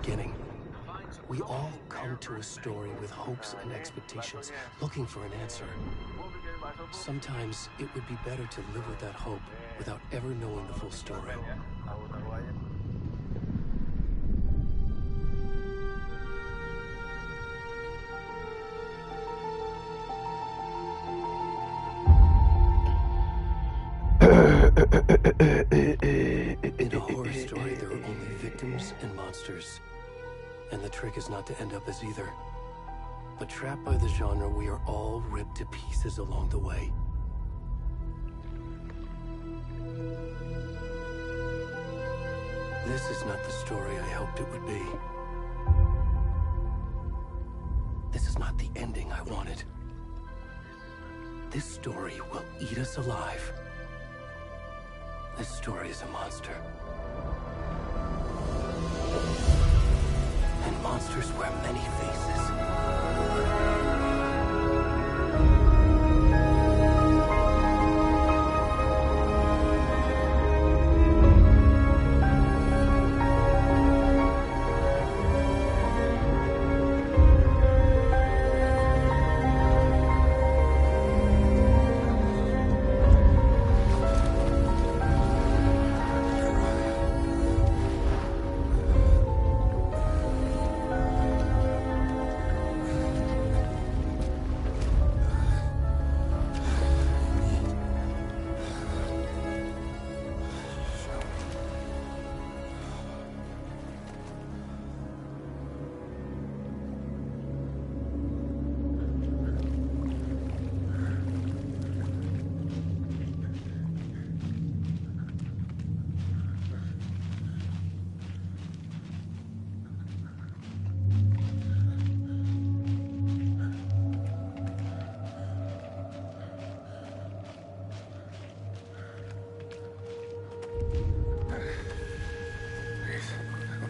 beginning. We all come to a story with hopes and expectations, looking for an answer. Sometimes it would be better to live with that hope without ever knowing the full story. In a horror story, there are only victims and monsters. And the trick is not to end up as either. But trapped by the genre, we are all ripped to pieces along the way. This is not the story I hoped it would be. This is not the ending I wanted. This story will eat us alive. This story is a monster. And monsters wear many faces.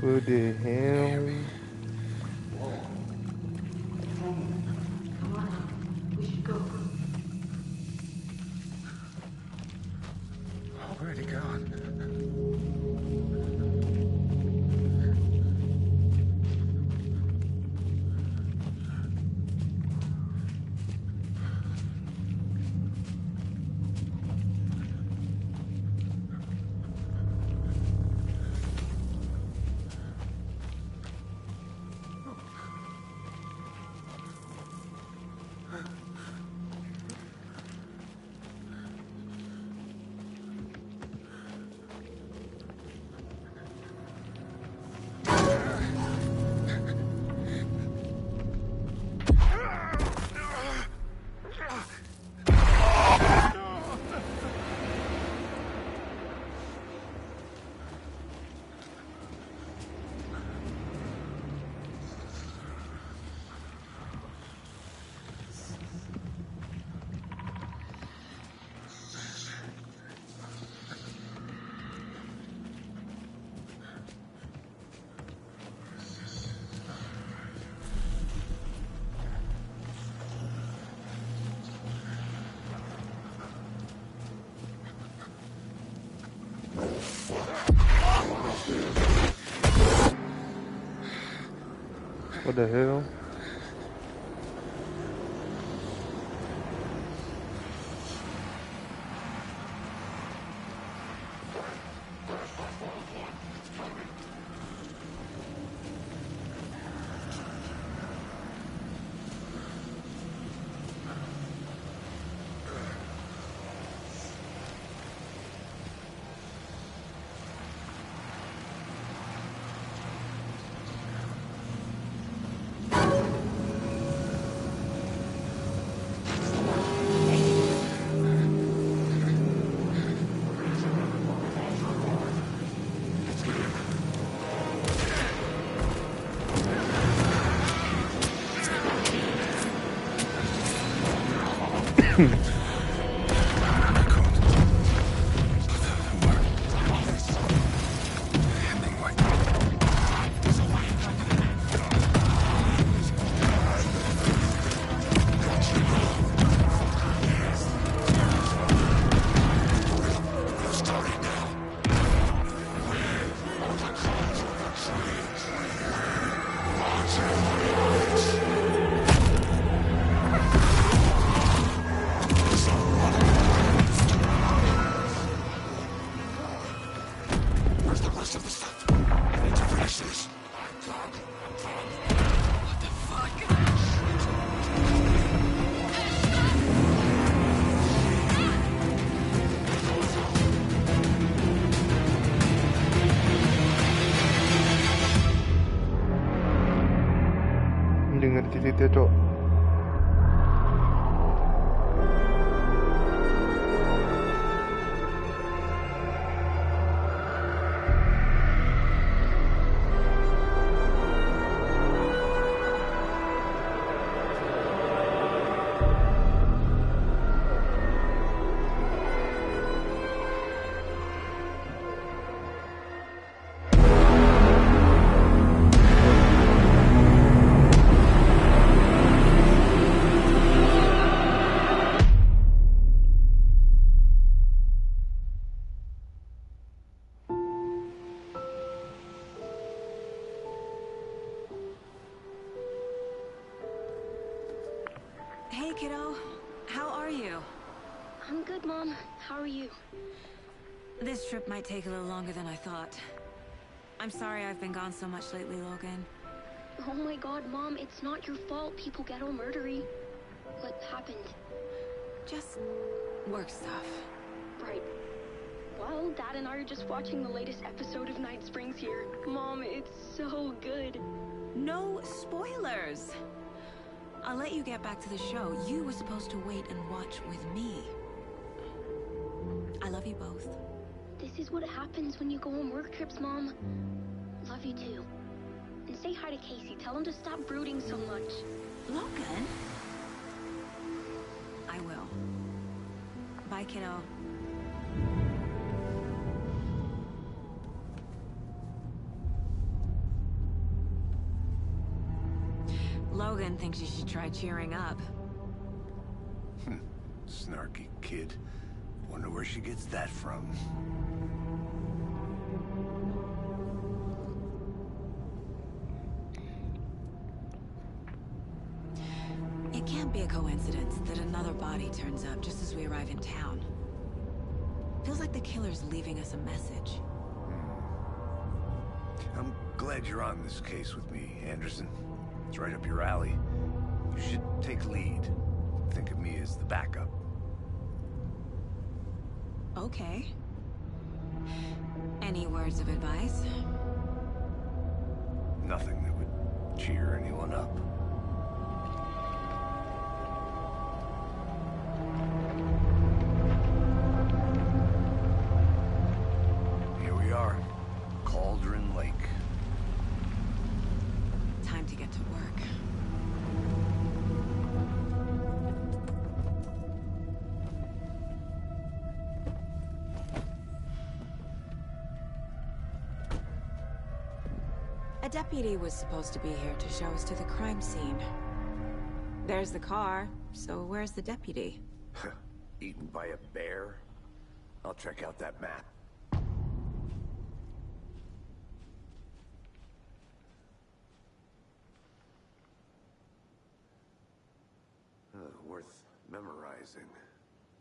What the hell? Come on, we should go. Where'd he gone? What the hell? rest of the stuff. I need to finish this. What the fuck? Hindi ngerti cerita, Cok. Hey, kiddo. How are you? I'm good, Mom. How are you? This trip might take a little longer than I thought. I'm sorry I've been gone so much lately, Logan. Oh my god, Mom, it's not your fault people get all murdery. What happened? Just work stuff. Right. Well, Dad and I are just watching the latest episode of Night Springs here. Mom, it's so good. No spoilers! I'll let you get back to the show. You were supposed to wait and watch with me. I love you both. This is what happens when you go on work trips, Mom. Love you too. And say hi to Casey. Tell him to stop brooding so much. Logan? I will. Bye, kiddo. Logan thinks you should try cheering up. Snarky kid. Wonder where she gets that from. It can't be a coincidence that another body turns up just as we arrive in town. Feels like the killer's leaving us a message. I'm glad you're on this case with me, Anderson. It's right up your alley. You should take lead. Think of me as the backup. Okay. Any words of advice? Nothing that would cheer anyone up. Here we are. Cauldron Lake. Time to get to work. A deputy was supposed to be here to show us to the crime scene. There's the car, so where's the deputy? Eaten by a bear? I'll check out that map. Worth memorizing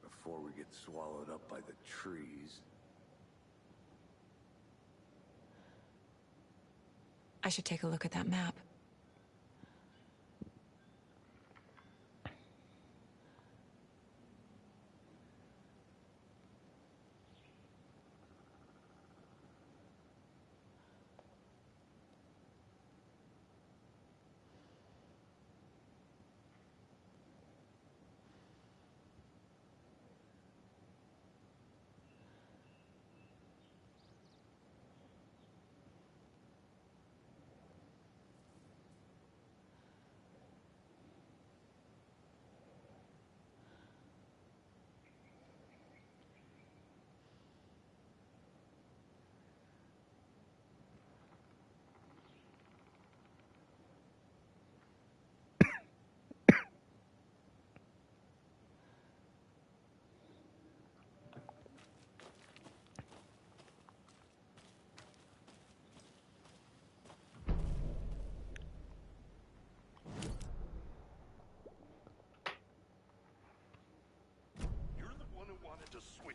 before we get swallowed up by the trees. I should take a look at that map.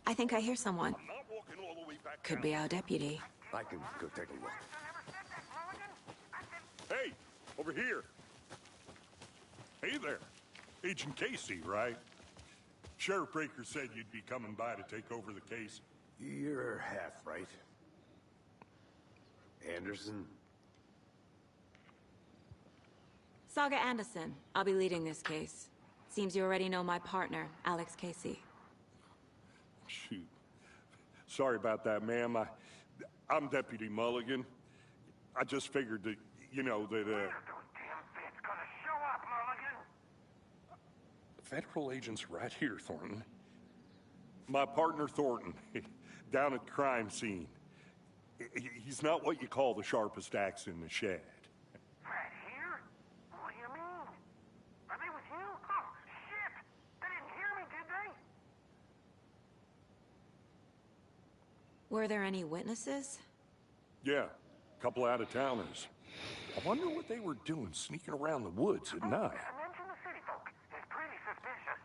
I think I hear someone. Could be our deputy. I can go take a look. Hey, over here. Hey there. Agent Casey, right? Sheriff Breaker said you'd be coming by to take over the case. You're half right. Anderson? Saga Anderson. I'll be leading this case. Seems you already know my partner, Alex Casey. Shoot. Sorry about that, ma'am. I'm Deputy Mulligan. I just figured that, you know, that, Federal agent's right here, Thornton. My partner, Thornton, down at the crime scene. He's not what you call the sharpest axe in the shed. Right here? What do you mean? Are they with you? Oh, shit! They didn't hear me, did they? Were there any witnesses? Yeah, a couple out-of-towners. I wonder what they were doing sneaking around the woods at night. Mention the city folk. It's pretty suspicious.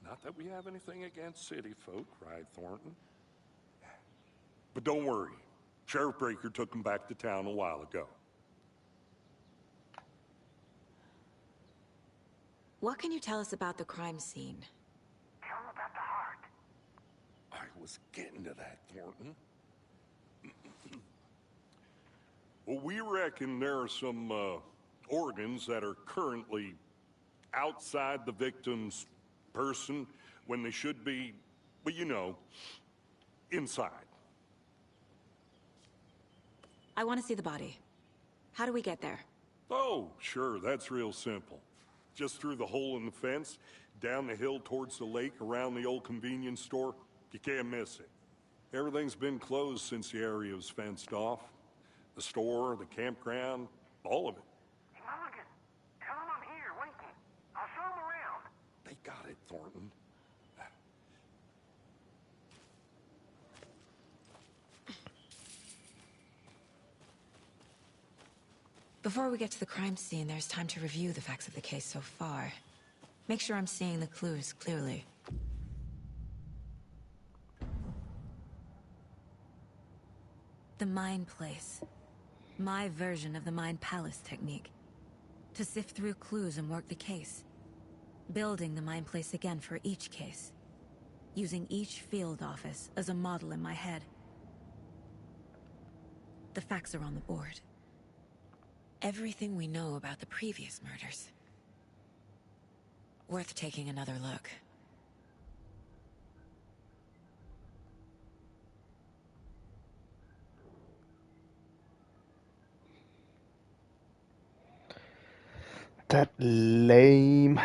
Not that we have anything against city folk, cried Thornton. But don't worry. Sheriff Breaker took them back to town a while ago. What can you tell us about the crime scene? Tell them about the heart. I was getting to that, Thornton. Well, we reckon there are some organs that are currently outside the victim's person when they should be, well, you know, inside. I want to see the body. How do we get there? Oh, sure, that's real simple. Just through the hole in the fence, down the hill towards the lake, around the old convenience store. You can't miss it. Everything's been closed since the area was fenced off. The store, the campground, all of it. Hey, Mulligan, tell them I'm here, waiting. I'll show them around. They got it, Thornton. Before we get to the crime scene, there's time to review the facts of the case so far. Make sure I'm seeing the clues clearly. The Mind Place. My version of the Mind Palace technique. To sift through clues and work the case. Building the Mind Place again for each case. Using each field office as a model in my head. The facts are on the board. Everything we know about the previous murders. Worth taking another look. That lame.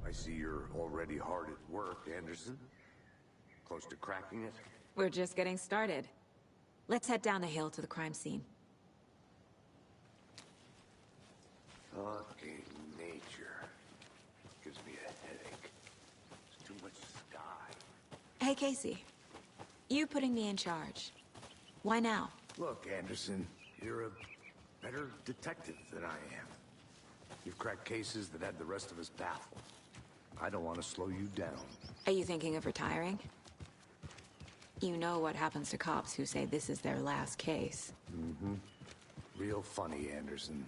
I see you're already hard at work, Anderson. Close to cracking it? We're just getting started. Let's head down the hill to the crime scene. Fucking nature. Gives me a headache. There's too much sky. Hey, Casey. You putting me in charge. Why now? Look, Anderson, you're a better detective than I am. You've cracked cases that had the rest of us baffled. I don't want to slow you down. Are you thinking of retiring? You know what happens to cops who say this is their last case. Mm-hmm. Real funny, Anderson.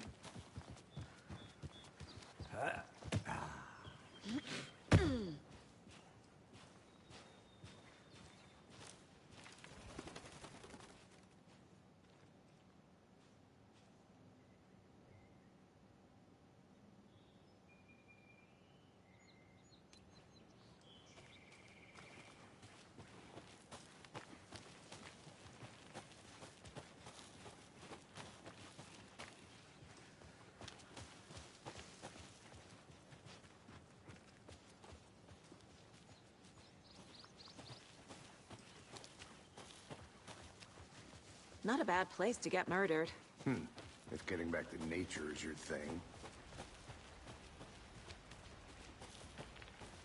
Not a bad place to get murdered. If getting back to nature is your thing.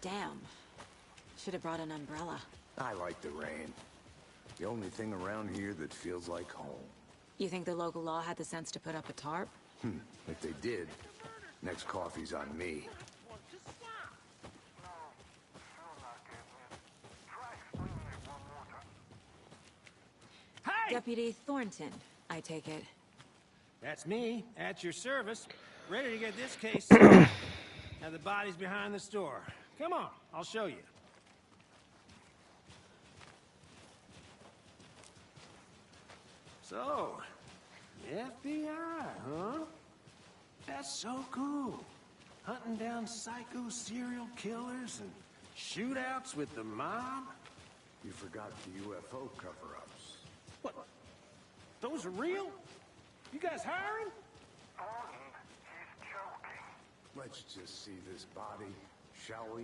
Damn. Should have brought an umbrella. I like the rain. The only thing around here that feels like home. You think the local law had the sense to put up a tarp? If they did, next coffee's on me. Hey! Deputy Thornton, I take it. That's me, at your service, ready to get this case settled. Now the body's behind the store. Come on, I'll show you. So, FBI, huh? That's so cool. Hunting down psycho serial killers and shootouts with the mob? You forgot the UFO cover-ups. What? Those are real? You guys hiring? Thornton, he's joking. Let's just see this body, shall we?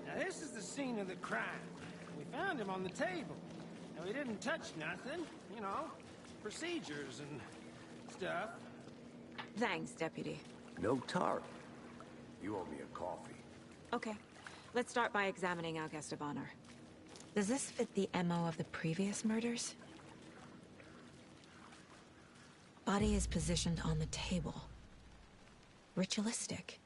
Now this is the scene of the crime. We found him on the table. Now he didn't touch nothing, you know, procedures and stuff. Thanks, Deputy. No tarp. You owe me a coffee. Okay. Let's start by examining our guest of honor. Does this fit the MO of the previous murders? Body is positioned on the table. Ritualistic.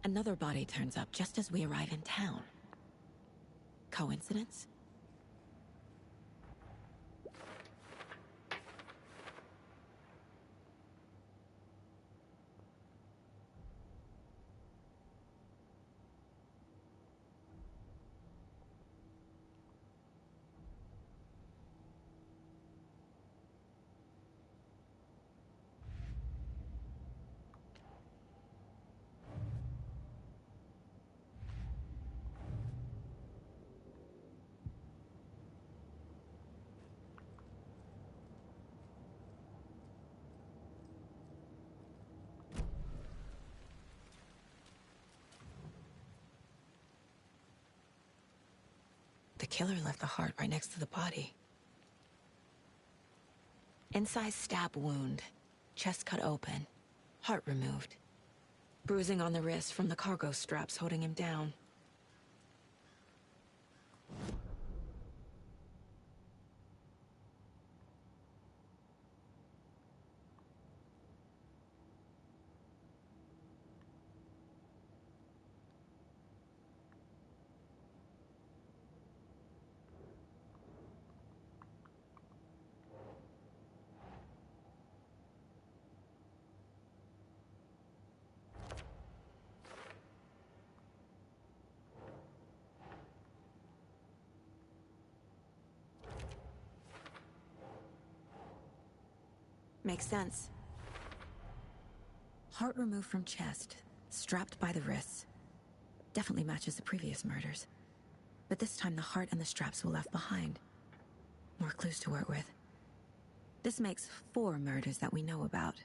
Another body turns up just as we arrive in town. Coincidence? The killer left the heart right next to the body. Incised stab wound, chest cut open, heart removed. Bruising on the wrist from the cargo straps holding him down. Makes sense. Heart removed from chest, strapped by the wrists. Definitely matches the previous murders. But this time the heart and the straps were left behind. More clues to work with. This makes 4 murders that we know about.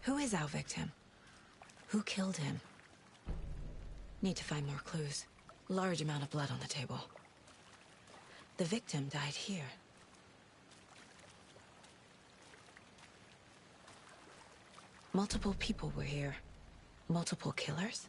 Who is our victim? Who killed him? Need to find more clues. Large amount of blood on the table. The victim died here. Multiple people were here. Multiple killers?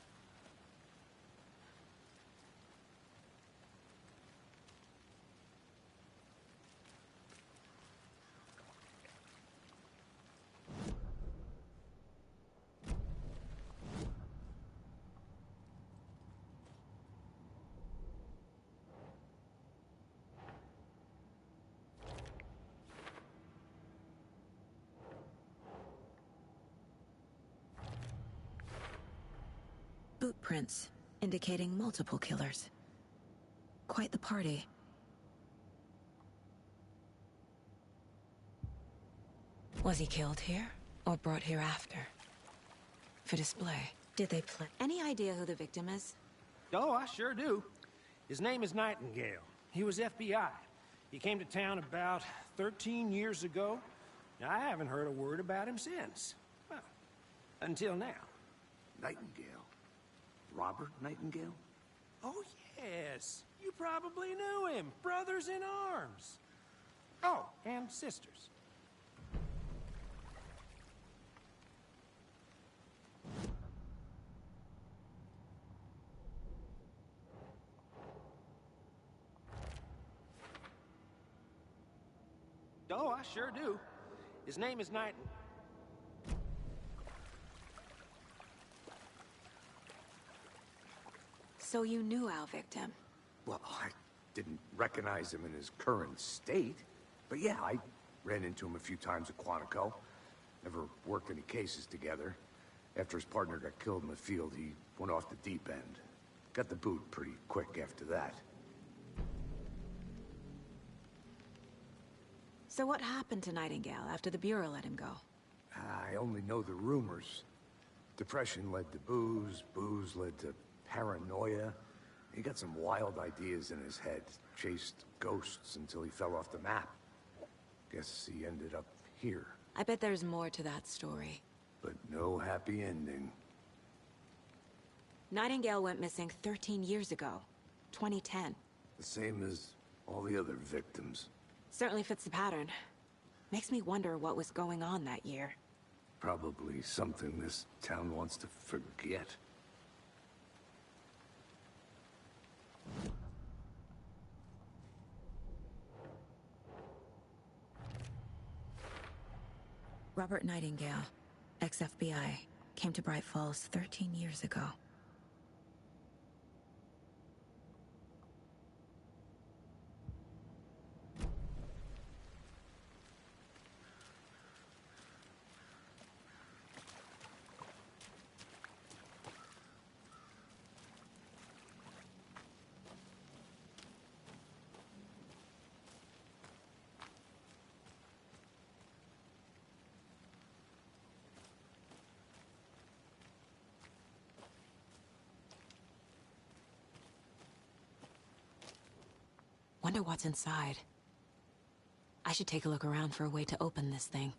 boot prints, indicating multiple killers. Quite the party. Was he killed here, or brought here after? For display. Did they play? Any idea who the victim is? Oh, I sure do. His name is Nightingale. He was FBI. He came to town about 13 years ago. I haven't heard a word about him since. Well, until now. Nightingale? Robert Nightingale? Oh, yes. You probably knew him. Brothers in arms. Oh, and sisters. Oh, I sure do. His name is Nightingale. So you knew our victim? Well, I didn't recognize him in his current state. But yeah, I ran into him a few times at Quantico. Never worked any cases together. After his partner got killed in the field, he went off the deep end. Got the boot pretty quick after that. So what happened to Nightingale after the Bureau let him go? I only know the rumors. Depression led to booze, booze led to paranoia. He got some wild ideas in his head, chased ghosts until he fell off the map. Guess he ended up here. I bet there's more to that story. But no happy ending. Nightingale went missing 13 years ago. 2010. The same as all the other victims. Certainly fits the pattern. Makes me wonder what was going on that year. Probably something this town wants to forget. Robert Nightingale, ex-FBI, came to Bright Falls 13 years ago. Wonder what's inside. I should take a look around for a way to open this thing.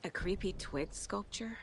A creepy twig sculpture?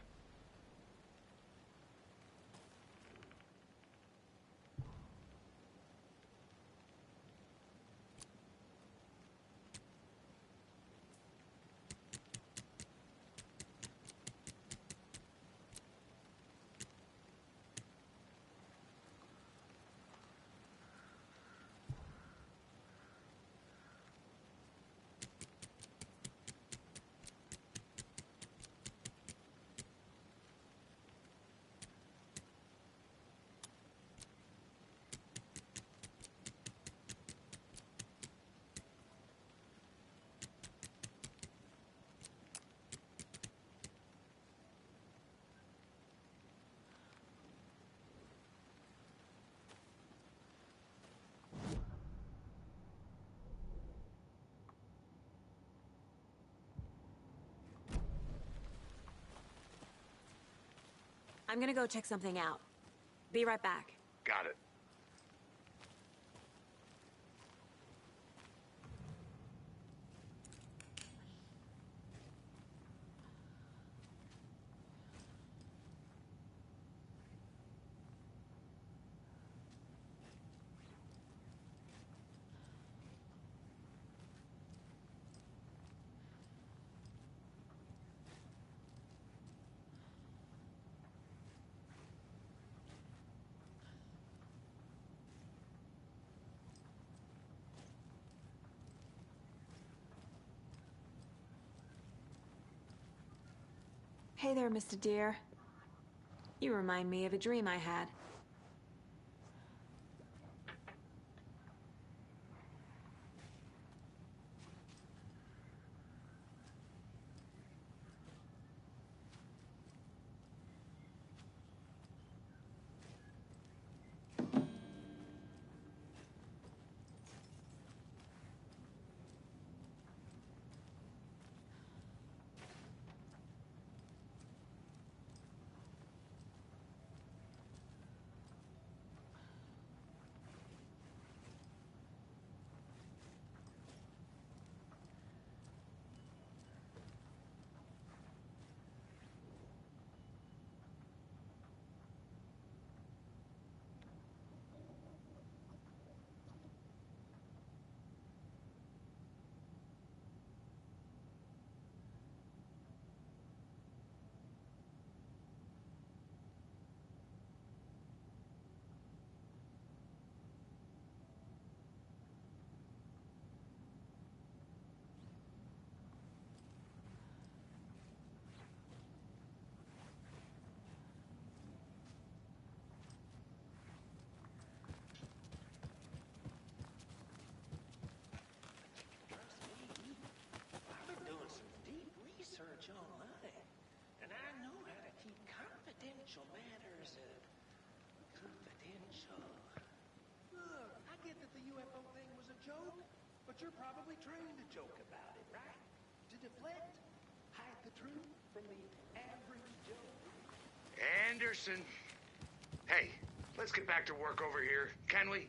I'm gonna go check something out. Be right back. Got it. Hey there, Mr. Deer. You remind me of a dream I had. Official matters confidential. Look, I get that the UFO thing was a joke, but you're probably trained to joke about it, right? To deflect, hide the truth from the average Joe. Anderson. Hey, let's get back to work over here, can we?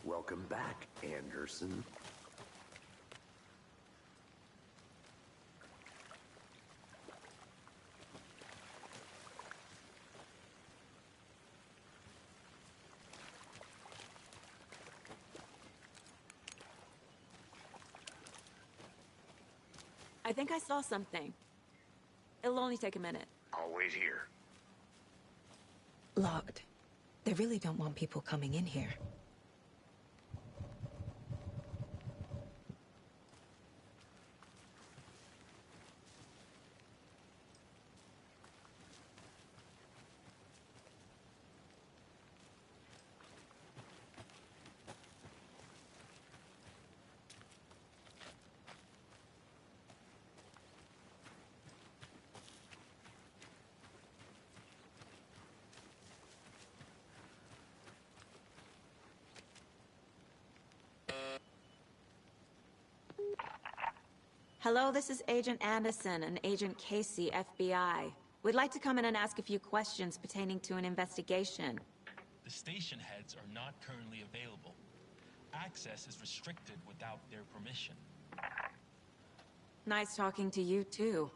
Welcome back, Anderson. I think I saw something. It'll only take a minute. I'll wait here. Locked. They really don't want people coming in here. Hello, this is Agent Anderson and Agent Casey, FBI. We'd like to come in and ask a few questions pertaining to an investigation. The station heads are not currently available. Access is restricted without their permission. Nice talking to you, too.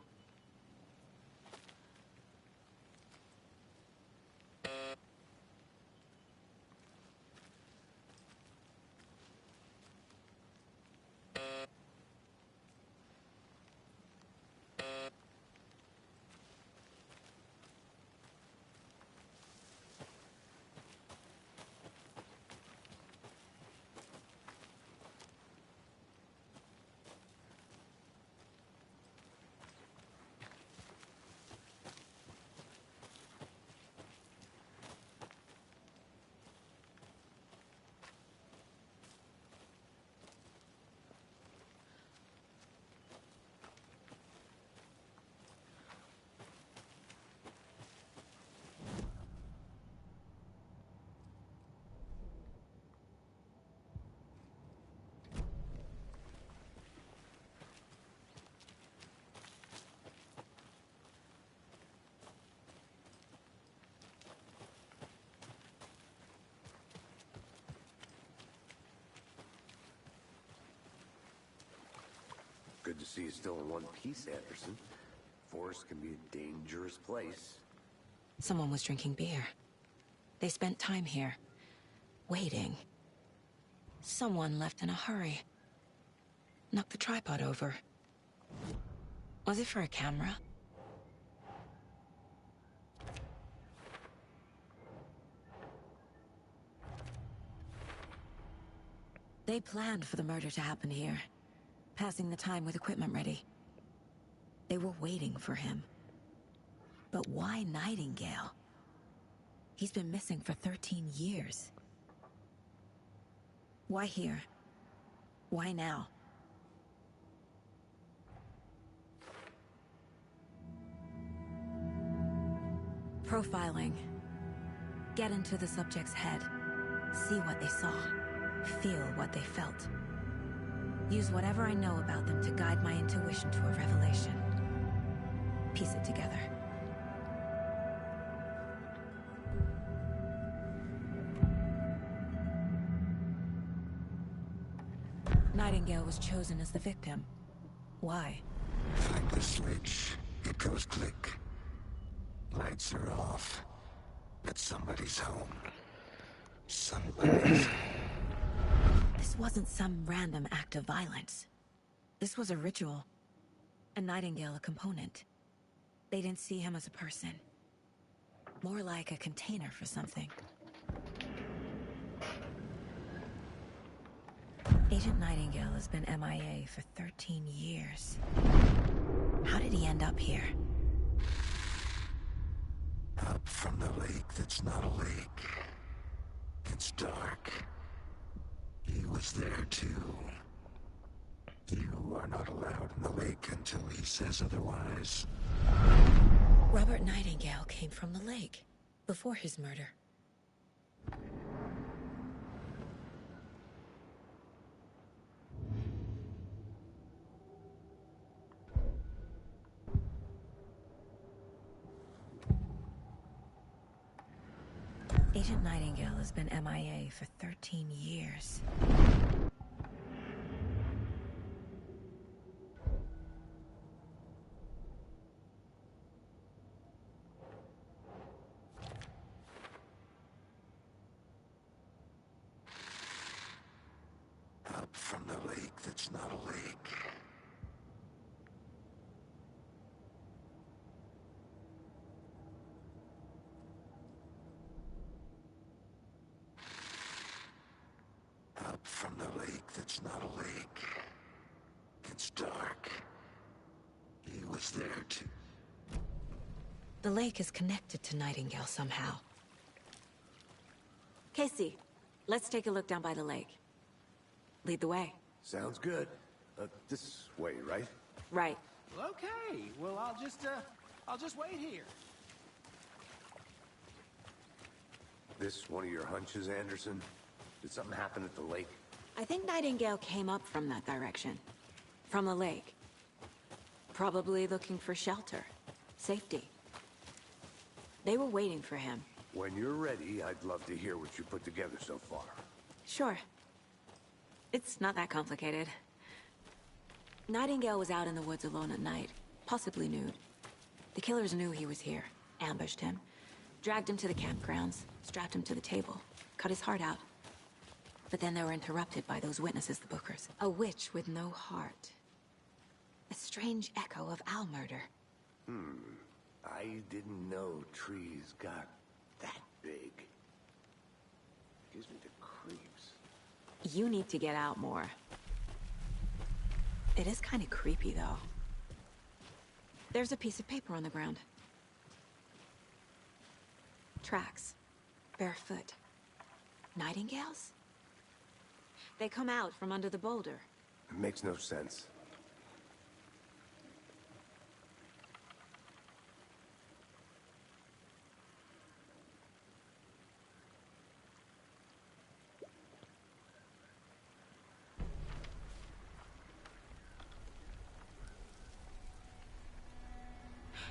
Good to see you still in one piece, Anderson. Forest can be a dangerous place. Someone was drinking beer. They spent time here, waiting. Someone left in a hurry. Knocked the tripod over. Was it for a camera? They planned for the murder to happen here, passing the time with equipment ready. They were waiting for him. But why Nightingale? He's been missing for 13 years. Why here? Why now? Profiling. Get into the subject's head. See what they saw. Feel what they felt. Use whatever I know about them to guide my intuition to a revelation. Piece it together. Nightingale was chosen as the victim. Why? Find the switch. It goes click. Lights are off. But somebody's home. Somebody's... This wasn't some random act of violence. This was a ritual. And Nightingale a component. They didn't see him as a person. More like a container for something. Agent Nightingale has been MIA for 13 years. How did he end up here? Up from the lake that's not a lake. It's dark. He was there too. You are not allowed in the lake until he says otherwise. Robert Nightingale came from the lake, before his murder. Agent Nightingale has been MIA for 13 years. Up from the lake that's not a lake. Up from the lake that's not a lake. It's dark. He was there too. The lake is connected to Nightingale somehow. Casey, let's take a look down by the lake. Lead the way. Sounds good. This way, right? Right. Okay, well, I'll just wait here. This one of your hunches, Anderson? Did something happen at the lake? I think Nightingale came up from that direction. From the lake. Probably looking for shelter. Safety. They were waiting for him. When you're ready, I'd love to hear what you put together so far. Sure. It's not that complicated. Nightingale was out in the woods alone at night, possibly nude. The killers knew he was here, ambushed him, dragged him to the campgrounds, strapped him to the table, cut his heart out. But then they were interrupted by those witnesses, the Bookers. A witch with no heart. A strange echo of Al murder. I didn't know trees got that big. Gives me the creeps. You need to get out more. It is kind of creepy, though. There's a piece of paper on the ground. Tracks. Barefoot. Nightingales? They come out from under the boulder. It makes no sense.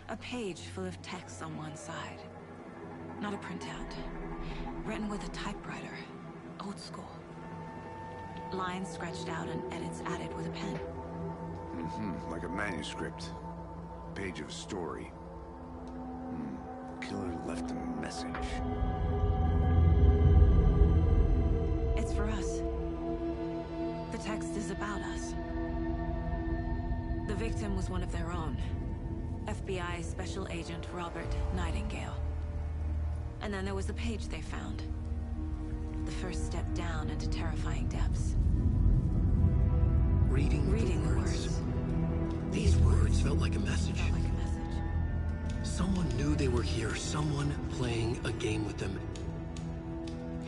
A page full of text on one side. Not a printout. Written with a typewriter. Old school. Lines scratched out and edits added with a pen. Like a manuscript. Page of a story. Killer left a message. It's for us. text is about us. The victim was one of their own. FBI Special Agent Robert Nightingale. And then there was the page they found. The first step down into terrifying depths. Reading the words. These words felt like a message. Someone knew they were here, someone playing a game with them.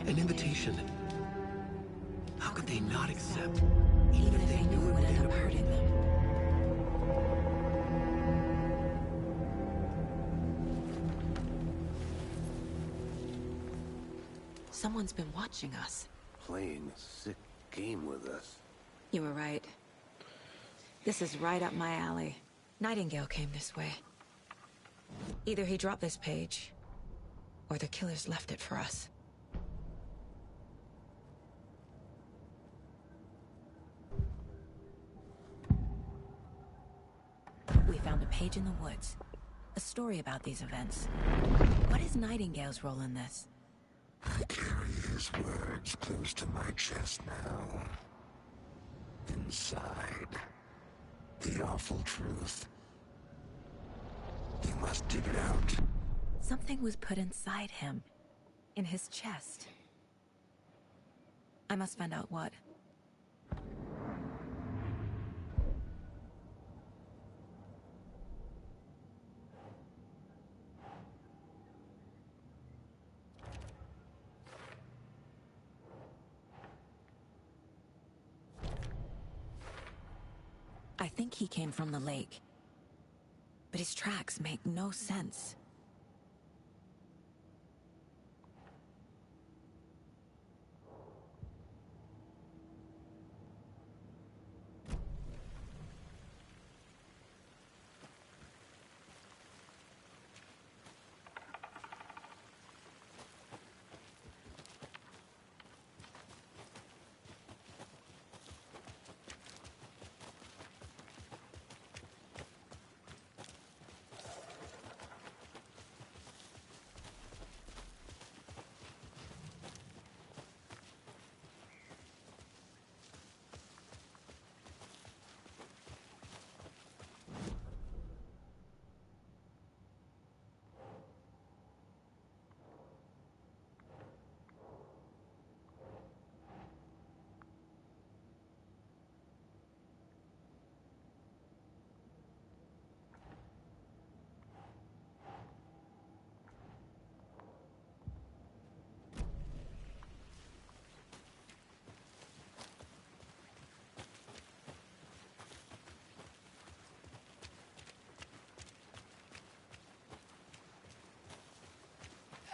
An invitation. How could they not accept, even if they knew it would end up hurting them? Someone's been watching us. Playing a sick game with us. You were right. This is right up my alley. Nightingale came this way. Either he dropped this page, or the killers left it for us. We found a page in the woods. A story about these events. What is Nightingale's role in this? I carry his words close to my chest now. Inside, the awful truth. You must dig it out. Something was put inside him. In his chest. I must find out what. I think he came from the lake. But his tracks make no sense.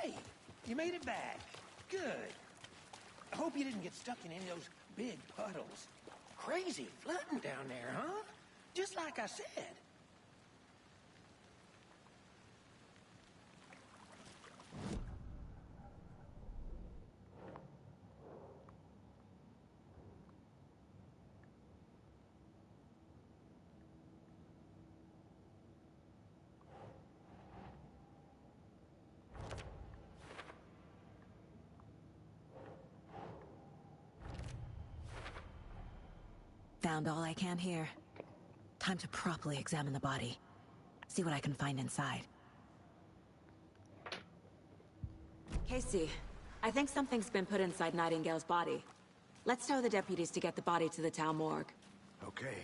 Hey, you made it back. Good. I hope you didn't get stuck in any of those big puddles. Crazy flooding down there, huh? Just like I said. Found all I can here. Time to properly examine the body. See what I can find inside. Casey, I think something's been put inside Nightingale's body. Let's tell the deputies to get the body to the town morgue. Okay.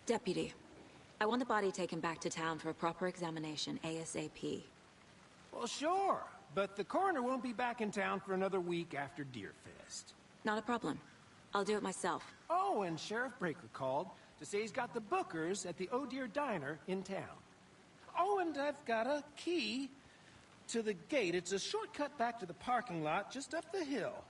Deputy, I want the body taken back to town for a proper examination ASAP. Well, sure. But the coroner won't be back in town for another week after Deerfest. Not a problem. I'll do it myself. Oh, and Sheriff Breaker called to say he's got the Bookers at the Oh Deer Diner in town. Oh, and I've got a key to the gate. It's a shortcut back to the parking lot just up the hill.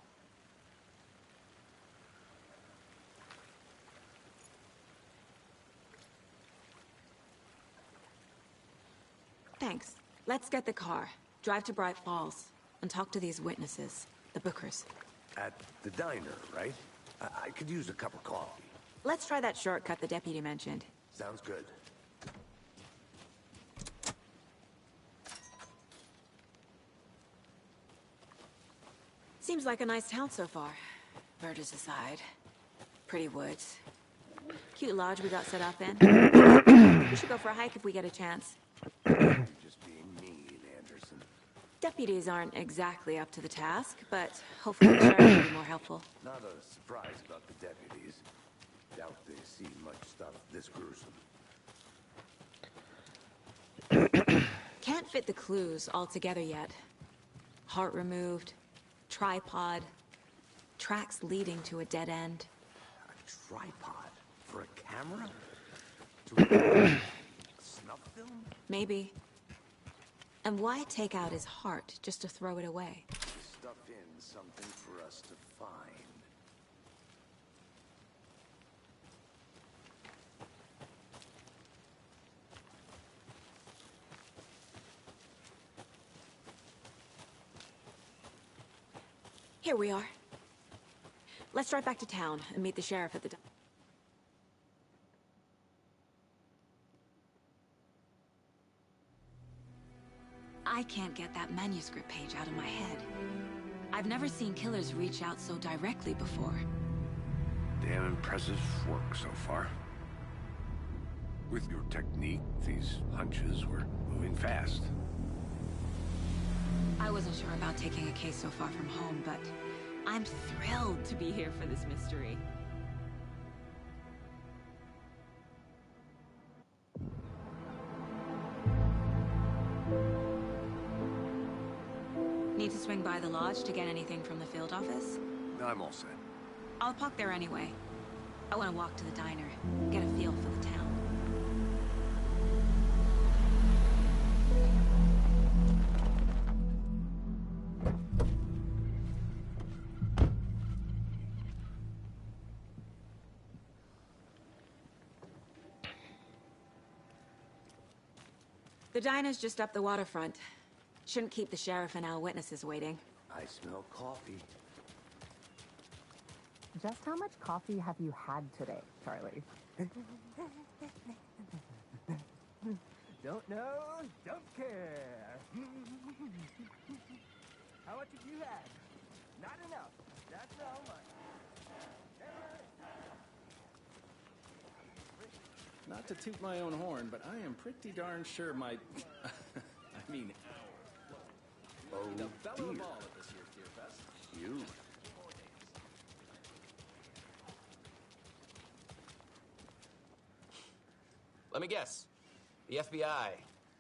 Thanks. Let's get the car. Drive to Bright Falls and talk to these witnesses, the Bookers. At the diner, right? I could use a cup of coffee. Let's try that shortcut the deputy mentioned. Sounds good. Seems like a nice town so far. Murders aside. Pretty woods. Cute lodge we got set up in. We should go for a hike if we get a chance. You're just being mean, Anderson. Deputies aren't exactly up to the task, but hopefully the sheriff will be more helpful. Not a surprise about the deputies. Doubt they've seen much stuff this gruesome. Can't fit the clues all together yet. Heart removed, tripod, tracks leading to a dead end. A tripod for a camera? To a snuff film? Maybe. And why take out his heart just to throw it away? Stuff in something for us to find. Here we are. Let's drive back to town and meet the sheriff at the... I can't get that manuscript page out of my head. I've never seen killers reach out so directly before. Damn impressive work so far. With your technique, these hunches were moving fast. I wasn't sure about taking a case so far from home, but I'm thrilled to be here for this mystery. Need to swing by the lodge to get anything from the field office? I'm all set. I'll park there anyway. I want to walk to the diner, get a feel for the town. The diner's just up the waterfront. Shouldn't keep the sheriff and our witnesses waiting. I smell coffee. Just how much coffee have you had today, Charlie? Don't know, don't care. How much have you had? Not enough. That's how much. Not to toot my own horn, but I am pretty darn sure my... I mean, our... Oh, the fellow dear. ball at this year's Deer Fest. You. Let me guess. The FBI.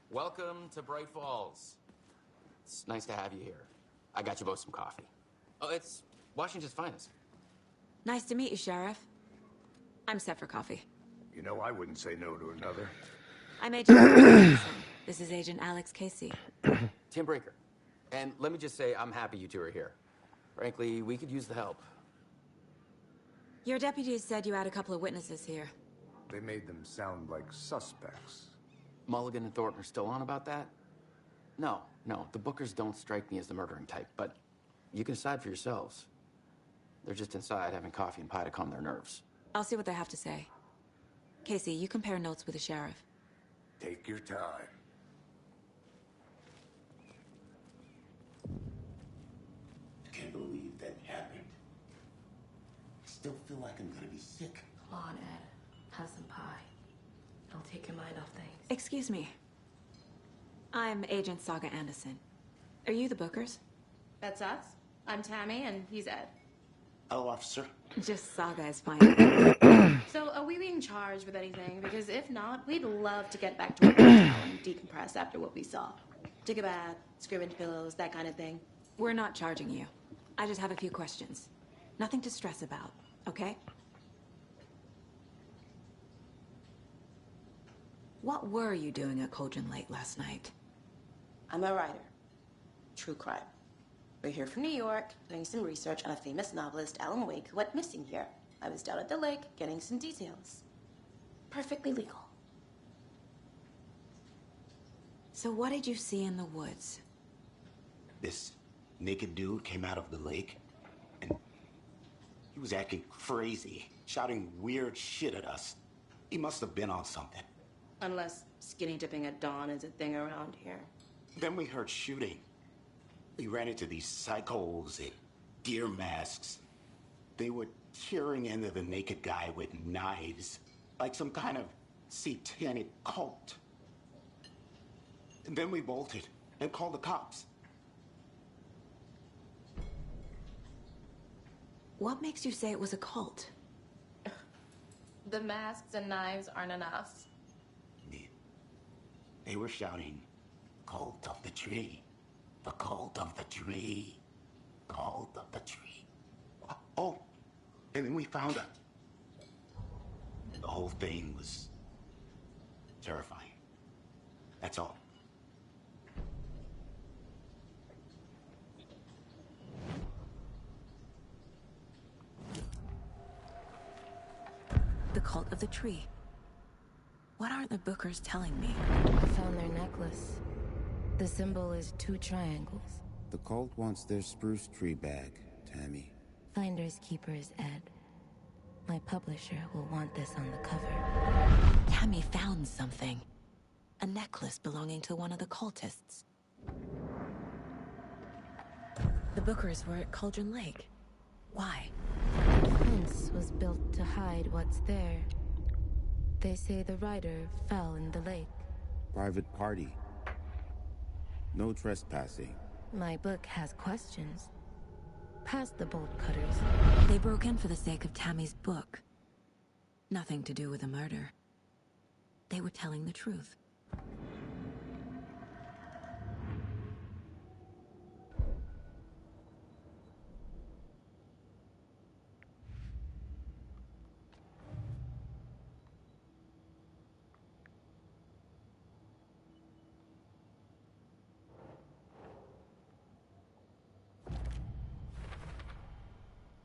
Welcome to Bright Falls. It's nice to have you here. I got you both some coffee. Oh, it's Washington's finest. Nice to meet you, Sheriff. I'm set for coffee. You know, I wouldn't say no to another. I'm Agent Anderson. This is Agent Alex Casey. Tim Brinker. And let me just say, I'm happy you two are here. Frankly, we could use the help. Your deputies said you had a couple of witnesses here. They made them sound like suspects. Mulligan and Thornton are still on about that? No, the Bookers don't strike me as the murdering type, but you can decide for yourselves. They're just inside having coffee and pie to calm their nerves. I'll see what they have to say. Casey, you compare notes with the sheriff. Take your time. Can't believe that happened. I still feel like I'm gonna be sick. Come on, Ed. Have some pie. I'll take your mind off things. Excuse me. I'm Agent Saga Anderson. Are you the Bookers? That's us. I'm Tammy, and he's Ed. Hello, officer. Just Saga is fine. So, are we being charged with anything? Because if not, we'd love to get back to our hotel and decompress after what we saw. Take a bath, scream into pillows, that kind of thing. We're not charging you. I just have a few questions. Nothing to stress about, okay? What were you doing at Cauldron Lake last night? I'm a writer. True crime. We're here from New York, doing some research on a famous novelist, Alan Wake, who went missing here. I was down at the lake, getting some details. Perfectly legal. So what did you see in the woods? This naked dude came out of the lake, and he was acting crazy, shouting weird shit at us. He must have been on something. Unless skinny dipping at dawn is a thing around here. Then we heard shooting. We ran into these psychos. They deer masks. They were tearing into the naked guy with knives, like some kind of satanic cult. And then we bolted and called the cops. What makes you say it was a cult? The masks and knives aren't enough. They were shouting, "Cult of the tree, the cult of the tree, cult of the tree." Oh, and then we found out. The whole thing was terrifying. That's all. The cult of the tree. What aren't the Bookers telling me? I found their necklace. The symbol is 2 triangles. The cult wants their spruce tree back, Tammy. Finders keepers, Ed. My publisher will want this on the cover. Tammy found something. A necklace belonging to one of the cultists. The Bookers were at Cauldron Lake. Why? The fence was built to hide what's there. They say the rider fell in the lake. Private party. No trespassing. My book has questions. Past the bolt cutters. They broke in for the sake of Tammy's book. Nothing to do with the murder. They were telling the truth.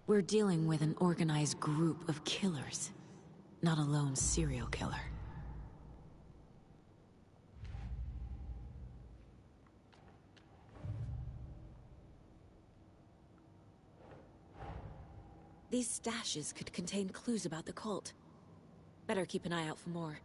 We're dealing with an organized group of killers, not a lone serial killer. These stashes could contain clues about the cult. Better keep an eye out for more.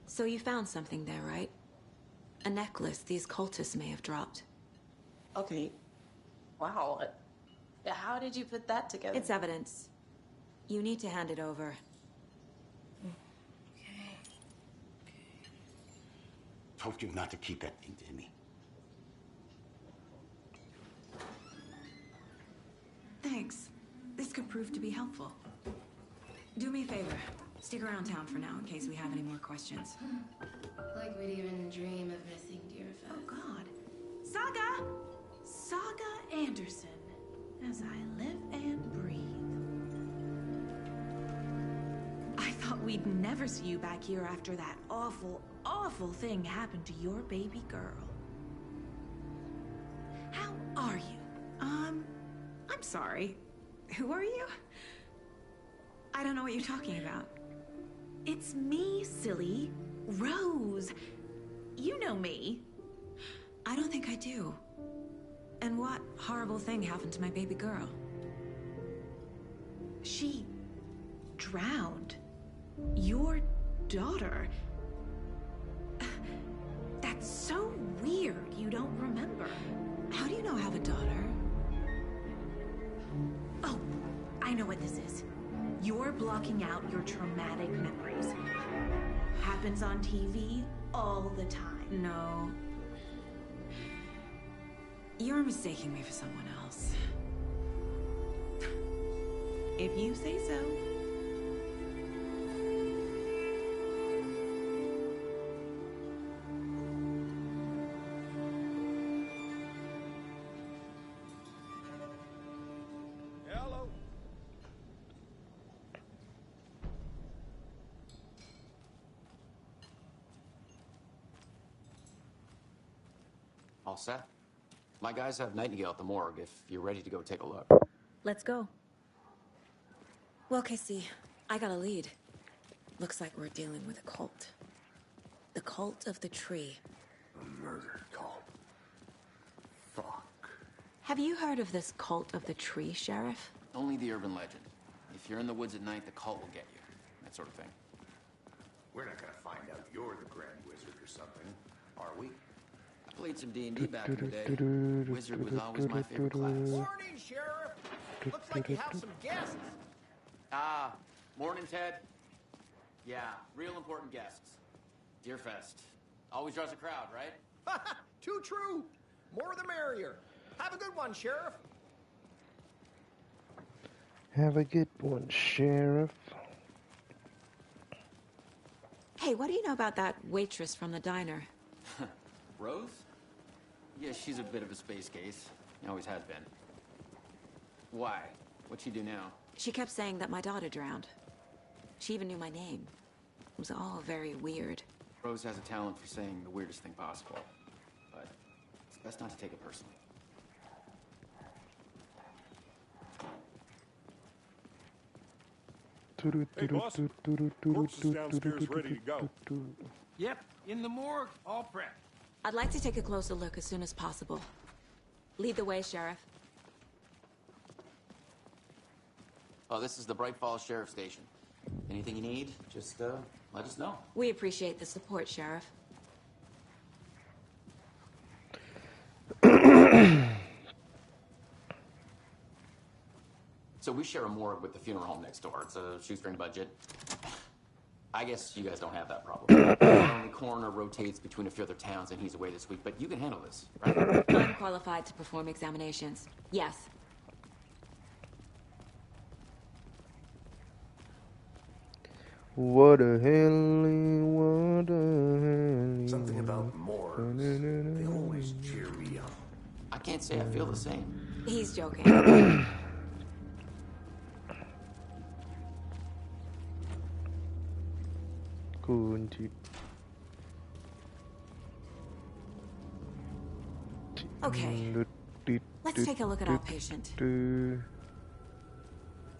So you found something there, right? A necklace these cultists may have dropped. Okay. Wow. How did you put that together? It's evidence. You need to hand it over. Told you not to keep that thing to me. Thanks. This could prove to be helpful. Do me a favor. Stick around town for now in case we have any more questions. Like we'd even dream of missing dear Fez. Oh, God. Saga! Saga Anderson. As I live and breathe. I thought we'd never see you back here after that awful, awful thing happened to your baby girl. How are you? I'm sorry. Who are you? I don't know what you're talking about. It's me, silly. Rose. You know me. I don't think I do. And what horrible thing happened to my baby girl? She drowned. Your daughter. That's so weird you don't remember. How do you know I have a daughter? Oh, I know what this is. You're blocking out your traumatic memories. Happens on TV all the time. No. You're mistaking me for someone else. If you say so. Hello. All set? My guys have Nightingale at the morgue if you're ready to go take a look. Let's go. Well, Casey, I got a lead. Looks like we're dealing with a cult. The Cult of the Tree. A murder cult. Fuck. Have you heard of this Cult of the Tree, Sheriff? Only the urban legend. If you're in the woods at night, the cult will get you. That sort of thing. We're not gonna find out you're the Grand Wizard or something, are we? I played some D&D back in the day. Wizard was always my favorite class. Morning, Sheriff. Looks like you have some guests. Ah, morning, Ted. Yeah, real important guests. Deerfest. Always draws a crowd, right? Too true. More the merrier. Have a good one, Sheriff. Have a good one, Sheriff. Hey, what do you know about that waitress from the diner? Rose? Yeah, she's a bit of a space case. Always has been. Why? What'd she do now? She kept saying that my daughter drowned. She even knew my name. It was all very weird. Rose has a talent for saying the weirdest thing possible. But it's best not to take it personally. Hey, boss. Corpse is downstairs ready to go. Yep, in the morgue, all prepped. I'd like to take a closer look as soon as possible. Lead the way, Sheriff. Oh, this is the Bright Falls Sheriff Station. Anything you need, just let us know. We appreciate the support, Sheriff. So we share a morgue with the funeral home next door. It's a shoestring budget. I guess you guys don't have that problem. Our only coroner rotates between a few other towns, and he's away this week. But you can handle this, right? I'm qualified to perform examinations. Yes. What a hell, what a hell. Something about morgues. They always cheer me up. I can't say I feel the same. He's joking. Okay. Let's take a look at our patient.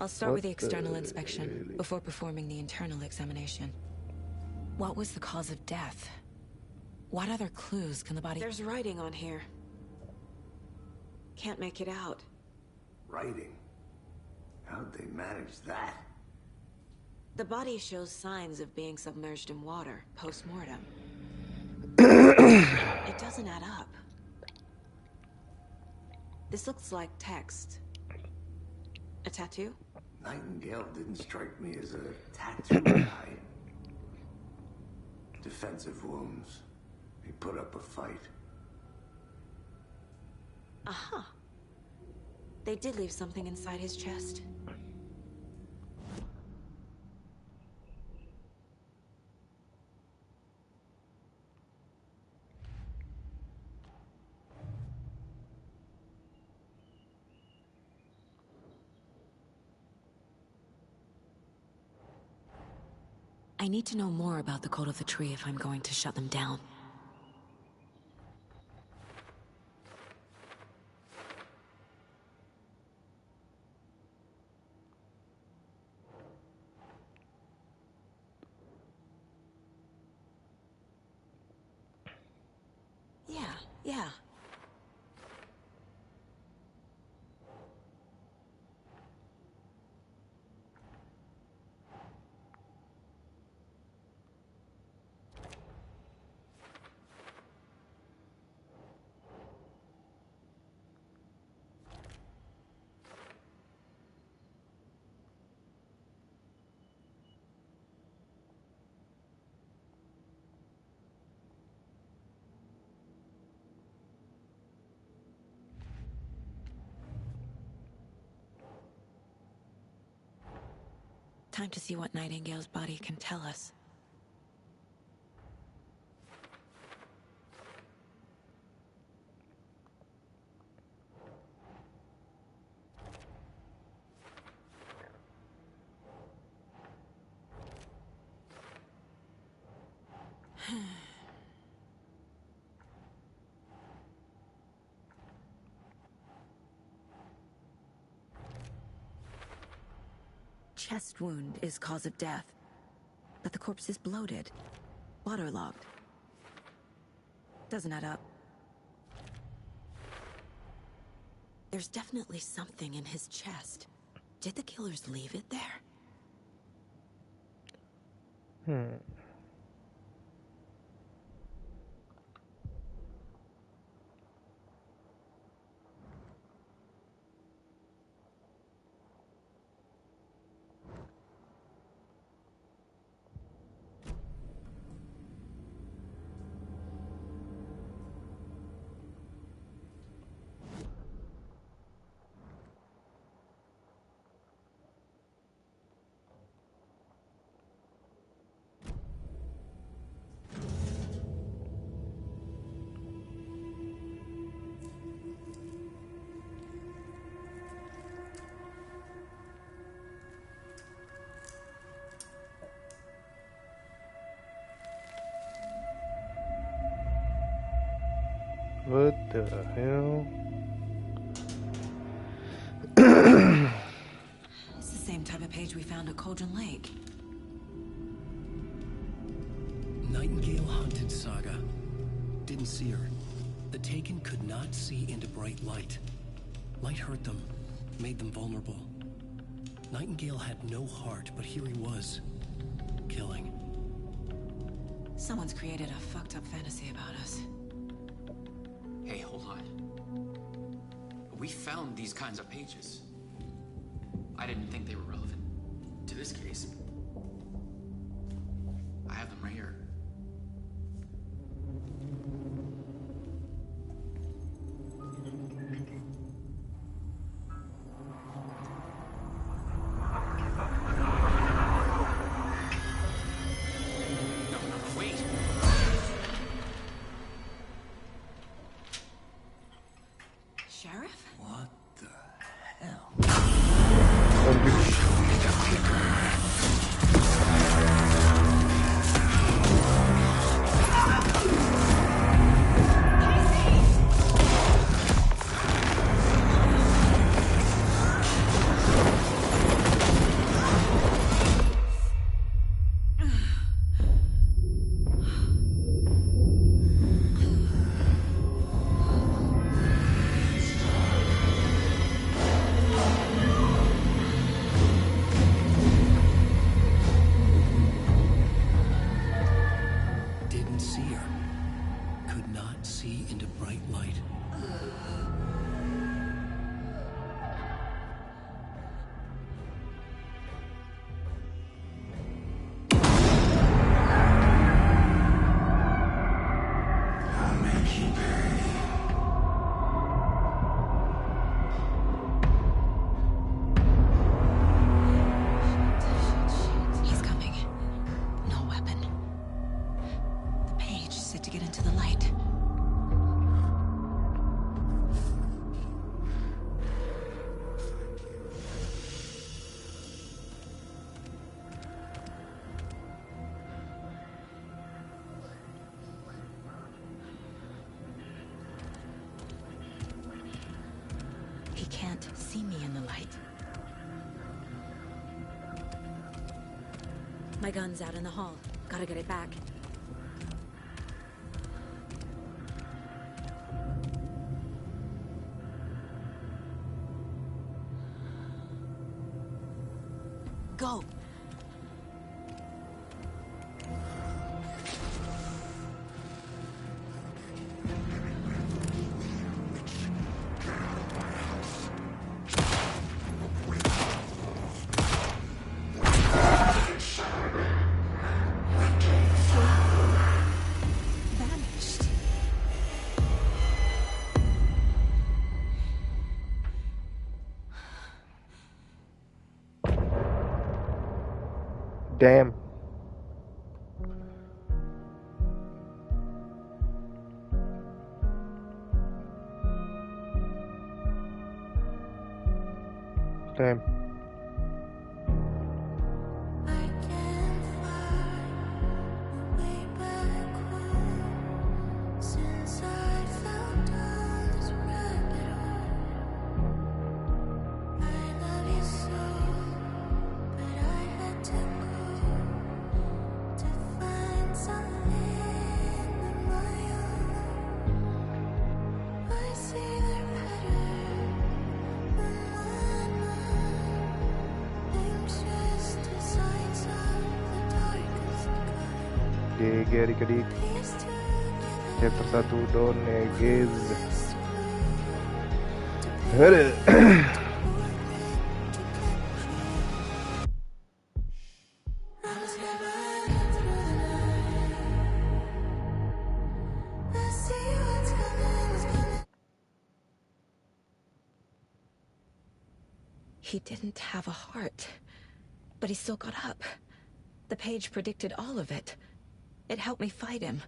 I'll start with the external inspection before performing the internal examination. What was the cause of death? What other clues can the body... There's writing on here. Can't make it out. Writing? How'd they manage that? The body shows signs of being submerged in water post-mortem. It doesn't add up. This looks like text. A tattoo? Nightingale didn't strike me as a tattoo guy. Defensive wounds. He put up a fight. Uh-huh. They did leave something inside his chest. I need to know more about the Cult of the Tree if I'm going to shut them down. Yeah. Time to see what Nightingale's body can tell us. chest wound is cause of death, but the corpse is bloated, waterlogged. Doesn't add up. There's definitely something in his chest. Did the killers leave it there? What the hell? It's the same type of page we found at Cauldron Lake. Nightingale hunted Saga. Didn't see her. The Taken could not see into bright light. Light hurt them, made them vulnerable. Nightingale had no heart, but here he was, killing. Someone's created a fucked up fantasy about us. Hey, hold on. We found these kinds of pages. I didn't think they were relevant to this case. I have them right here. See me in the light. My gun's out in the hall. Gotta get it back. Go! Damn. Damn. But I GG adik-adik. Chapter 1 Doneges. Aduh. He didn't have a heart, but he still got up. The page predicted all of it. It helped me fight him.